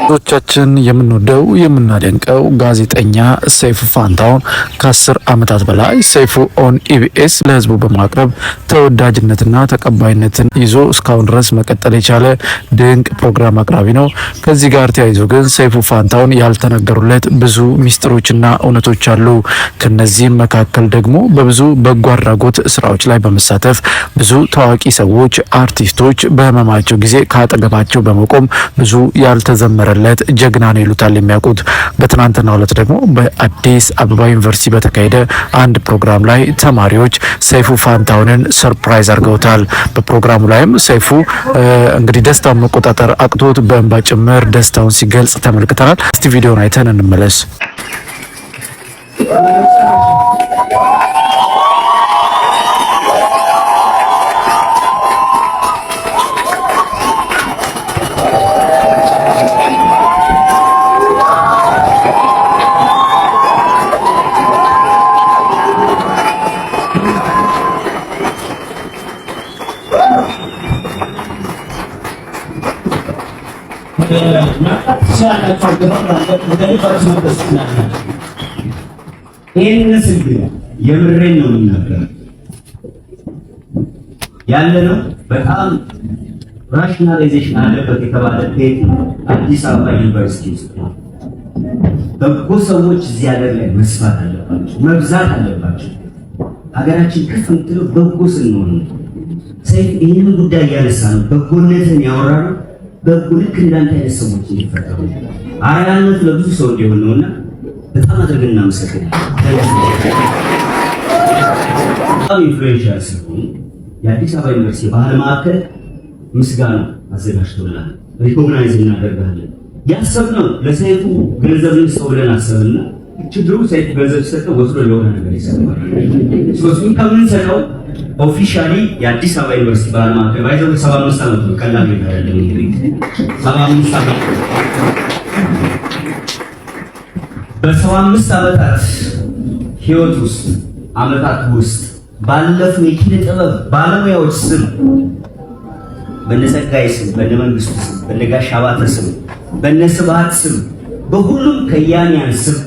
ብዙዎቻችን የምንወደው የምናደንቀው ጋዜጠኛ ሰይፉ ፋንታሁን ከ10 ዓመታት በላይ ሰይፉ ኦን ኢቢኤስ ለህዝቡ በማቅረብ ተወዳጅነትና ተቀባይነትን ይዞ እስካሁን ድረስ መቀጠል የቻለ ድንቅ ፕሮግራም አቅራቢ ነው። ከዚህ ጋር ተያይዞ ግን ሰይፉ ፋንታሁን ያልተነገሩለት ብዙ ሚስጥሮችና እውነቶች አሉ። ከነዚህም መካከል ደግሞ በብዙ በጎ አድራጎት ስራዎች ላይ በመሳተፍ ብዙ ታዋቂ ሰዎች፣ አርቲስቶች በህመማቸው ጊዜ ካጠገባቸው በመቆም ብዙ ያልተዘመረ ጀግና ነው ይሉታል የሚያውቁት። በትናንትናው ዕለት ደግሞ በአዲስ አበባ ዩኒቨርሲቲ በተካሄደ አንድ ፕሮግራም ላይ ተማሪዎች ሰይፉ ፋንታሁንን ሰርፕራይዝ አድርገውታል። በፕሮግራሙ ላይም ሰይፉ እንግዲህ ደስታውን መቆጣጠር አቅቶት በእንባ ጭምር ደስታውን ሲገልጽ ተመልክተናል። እስቲ ቪዲዮን አይተን እንመለስ። የምሬን ነው የምናገረው ያለነው በጣም ራሽናላይዜሽን አለበት የተባለ ቤት አዲስ አበባ ዩኒቨርሲቲ ውስጥ ነው። በጎ ሰዎች እዚህ ሀገር ላይ መስፋት አለባቸው፣ መብዛት አለባቸው። ሀገራችን ከፍ የምትለው በጎ ስንሆን ነው። ሰይፍ ይህንን ጉዳይ እያነሳ ነው፣ በጎነትን ያወራ ነው። በጎ ልክ እንዳንተ አይነት ሰዎች እንዲፈጠሩ አርአያነት ለብዙ ሰው እንዲሆን ነውና በጣም አድርገን እናመሰግናለን። በጣም ኢንፍሉዌንሻል ሲሆን የአዲስ አበባ ዩኒቨርሲቲ ባህል ማዕከል ምስጋና አዘጋጅቶልናል። ሪኮግናይዝ እናደርጋለን። ያሰብነው ለሰይፉ ገንዘብ ሰው ብለን አሰብና ችግሩ ሰይፉ ገንዘብ ሲሰጠው ወስዶ ለሆነ ነገር ይሰማል። ሶስቱን ከምንሰጠው ኦፊሻሊ የአዲስ አበባ ዩኒቨርሲቲ ባህል ማዕከል ባይዘው 75 ዓመት ነው። ቀላል ነገር አይደለም። እንግዲህ 75 ዓመት በ75 ዓመታት ህይወት ውስጥ ዓመታት ውስጥ ባለፉ የኪነ ጥበብ ባለሙያዎች ስም በነጸጋይ ስም፣ በነመንግስቱ ስም፣ በነጋሽ አባተ ስም፣ በነስብሐት ስም፣ በሁሉም ከያንያን ስም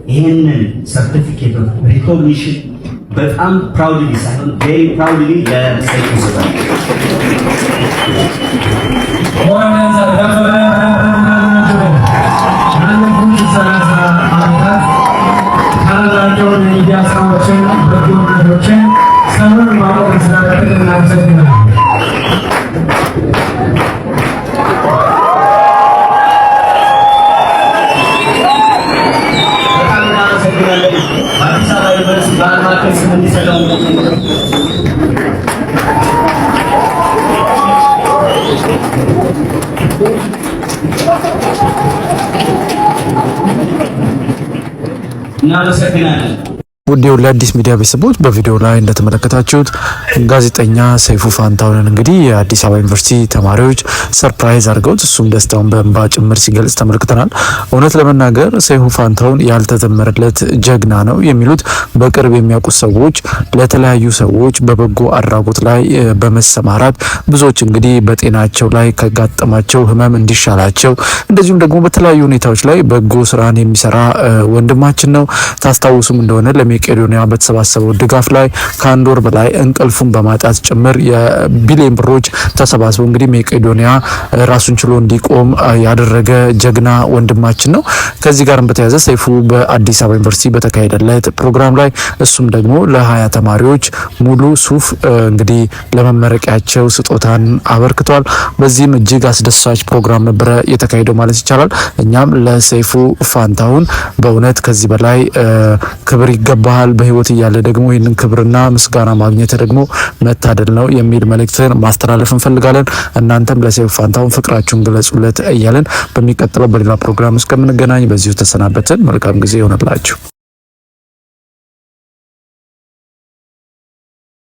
ይሄንን ሰርቲፊኬት ኦፍ ሪኮግኒሽን በጣም ፕራውድሊ ሳይሆን ቬሪ ፕራውድሊ ለሰይፉ ሰጥቷል። እናመሰግናለን። ውድ ለአዲስ ሚዲያ ቤተሰቦች በቪዲዮ ላይ እንደተመለከታችሁት ጋዜጠኛ ሰይፉ ፋንታሁንን እንግዲህ የአዲስ አበባ ዩኒቨርሲቲ ተማሪዎች ሰርፕራይዝ አድርገውት እሱም ደስታውን በእንባ ጭምር ሲገልጽ ተመልክተናል። እውነት ለመናገር ሰይፉ ፋንታሁን ያልተዘመረለት ጀግና ነው የሚሉት በቅርብ የሚያውቁት ሰዎች ለተለያዩ ሰዎች በበጎ አድራጎት ላይ በመሰማራት ብዙዎች እንግዲህ በጤናቸው ላይ ከጋጠማቸው ህመም እንዲሻላቸው እንደዚሁም ደግሞ በተለያዩ ሁኔታዎች ላይ በጎ ስራን የሚሰራ ወንድማችን ነው። ታስታውሱም እንደሆነ ለመቄዶንያ በተሰባሰበው ድጋፍ ላይ ከአንድ ወር በላይ እንቅልፉን በማጣት ጭምር የቢሊዮን ብሮች ተሰባስበው እንግዲህ መቄዶንያ ራሱን ችሎ እንዲቆም ያደረገ ጀግና ወንድማችን ነው። ከዚህ ጋርም በተያያዘ ሰይፉ በአዲስ አበባ ዩኒቨርሲቲ በተካሄደለት ፕሮግራም ላይ እሱም ደግሞ ለ20 ተማሪዎች ሙሉ ሱፍ እንግዲህ ለመመረቂያቸው ስጦታን አበርክቷል። በዚህም እጅግ አስደሳች ፕሮግራም ነበረ የተካሄደው ማለት ይቻላል። እኛም ለሰይፉ ፋንታሁን በእውነት ከዚህ በላይ ክብር ይገባሃል፣ በህይወት እያለ ደግሞ ይህንን ክብርና ምስጋና ማግኘት ደግሞ መታደል ነው የሚል መልእክትን ማስተላለፍ እንፈልጋለን። እናንተም ለሰይፉ ፋንታሁን ፍቅራችሁን ግለጹለት እያለን በሚቀጥለው በሌላ ፕሮግራም እስከምንገናኝ በዚሁ ተሰናበትን። መልካም ጊዜ ይሆንላችሁ።